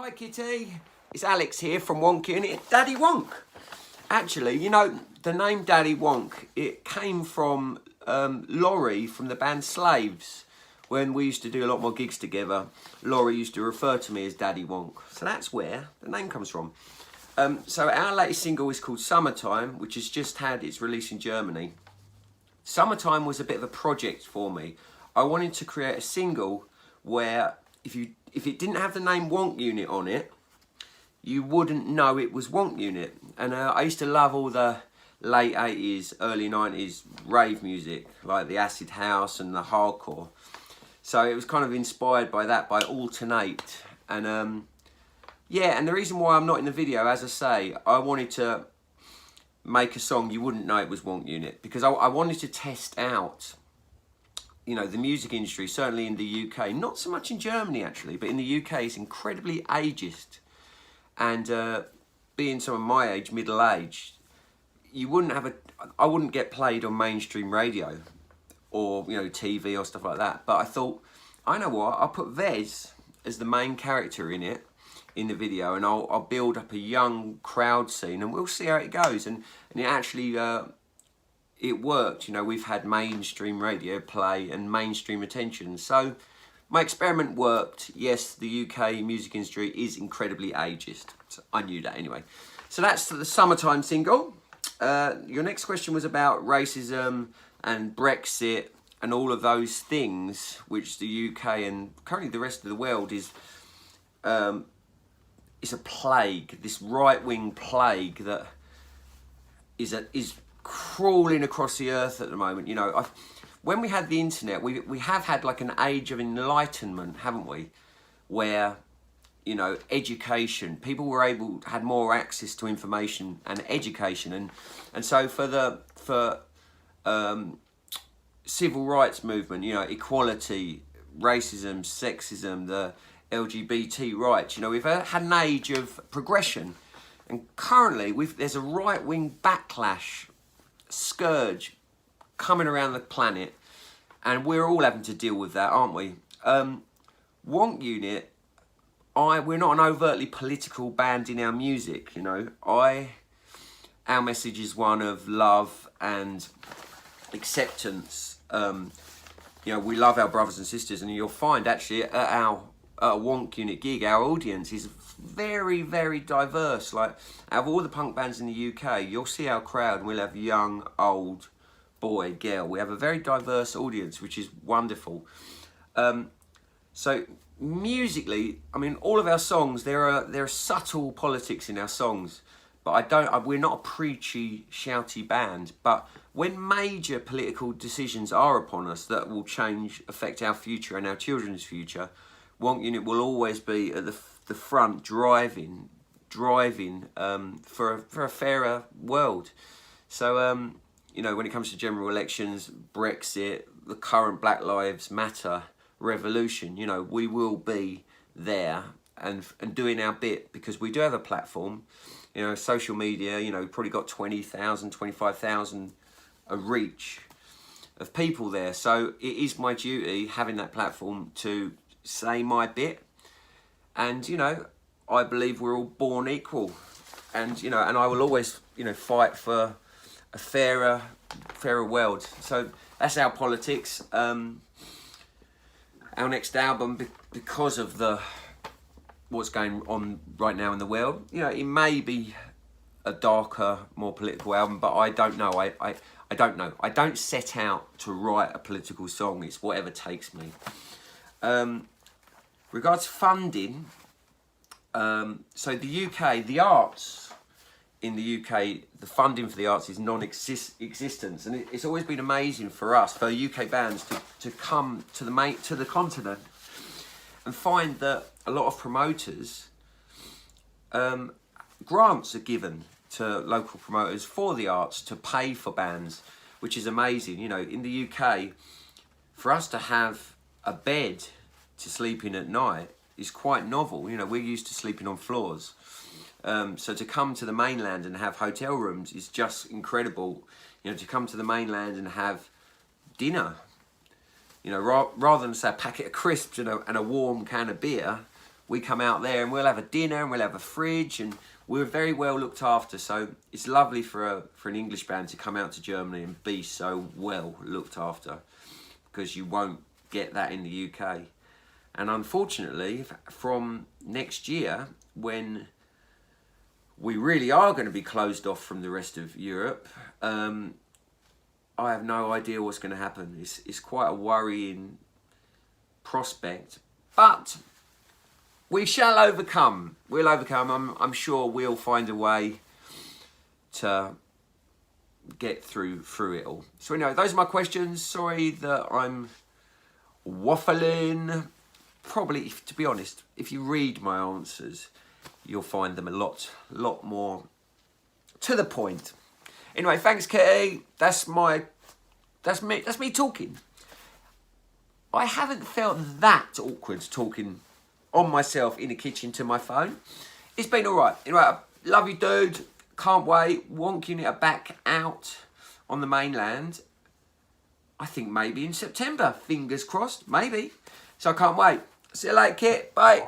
Hi Kitty, it's Alex here from Wonk Unit, Daddy Wonk. Actually, you know, the name Daddy Wonk, it came from Laurie from the band Slaves. When we used to do a lot more gigs together, Laurie used to refer to me as Daddy Wonk. So that's where the name comes from. So our latest single is called Summertime, which has just had its release in Germany. Summertime was a bit of a project for me. I wanted to create a single where if it didn't have the name Wonk Unit on it, you wouldn't know it was Wonk Unit. And I used to love all the late 80s, early 90s rave music, like the acid house and the hardcore. So it was kind of inspired by that, by Alternate. And yeah, and the reason why I'm not in the video, as I say, I wanted to make a song you wouldn't know it was Wonk Unit, because I wanted to test out, you know, the music industry, certainly in the UK, not so much in Germany actually, but in the UK it's incredibly ageist. And being someone my age, middle-aged, I wouldn't get played on mainstream radio or, you know, TV or stuff like that. But I thought, I know what, I'll put Vez as the main character in it, in the video, and I'll build up a young crowd scene, and we'll see how it goes. And it actually, it worked. You know, we've had mainstream radio play and mainstream attention. So my experiment worked. Yes, the UK music industry is incredibly ageist. So I knew that anyway. So that's the Summertime single. Your next question was about racism and Brexit and all of those things, which the UK and currently the rest of the world is a plague, this right-wing plague that is crawling across the earth at the moment. You know, when we had the internet, we have had like an age of enlightenment, haven't we? Where, you know, education, people had more access to information and education, and so for civil rights movement, you know, equality, racism, sexism, the LGBT rights, you know, we've had an age of progression, and currently there's a right-wing backlash scourge coming around the planet, and we're all having to deal with that, aren't we? Wonk Unit, we're not an overtly political band in our music, you know. Our message is one of love and acceptance. You know, we love our brothers and sisters, and you'll find actually at our Wonk Unit gig, our audience is very, very diverse. Like, out of all the punk bands in the UK, you'll see our crowd, and we'll have young, old, boy, girl. We have a very diverse audience, which is wonderful. So musically, I mean, all of our songs, there are subtle politics in our songs, but we're not a preachy, shouty band. But when major political decisions are upon us that will affect our future and our children's future, Wonk Unit will always be at the front, driving for a fairer world. So you know, when it comes to general elections, Brexit, the current Black Lives Matter revolution, you know, we will be there and doing our bit, because we do have a platform. You know, social media, you know, we've probably got 20,000, 25,000 a reach of people there. So it is my duty, having that platform, to say my bit. And, you know, I believe we're all born equal. And, you know, and I will always, you know, fight for a fairer world. So that's our politics. Our next album, because of what's going on right now in the world, you know, it may be a darker, more political album, but I don't know. I don't know. I don't set out to write a political song. It's whatever takes me. Regards funding, so the UK, the arts in the UK, the funding for the arts is non-existent, and it's always been amazing for us, for UK bands, to come to the continent and find that a lot of promoters, grants are given to local promoters for the arts to pay for bands, which is amazing. You know, in the UK, for us to have a bed to sleep in at night is quite novel. You know, we're used to sleeping on floors. So to come to the mainland and have hotel rooms is just incredible. You know, to come to the mainland and have dinner, you know, rather than say a packet of crisps and a warm can of beer, we come out there and we'll have a dinner and we'll have a fridge, and we're very well looked after. So it's lovely for an English band to come out to Germany and be so well looked after, because you won't get that in the UK. And unfortunately, from next year, when we really are going to be closed off from the rest of Europe, I have no idea what's going to happen. It's quite a worrying prospect, but we shall overcome. We'll overcome. I'm sure we'll find a way to get through it all. So anyway, those are my questions. Sorry that I'm waffling. Probably, to be honest, if you read my answers, you'll find them a lot more to the point. Anyway, thanks, Kitty. That's me talking. I haven't felt that awkward talking on myself in the kitchen to my phone. It's been all right. Anyway, love you, dude. Can't wait. Wonk Unit are back out on the mainland. I think maybe in September. Fingers crossed. Maybe. So I can't wait. See you later, Kit. Bye.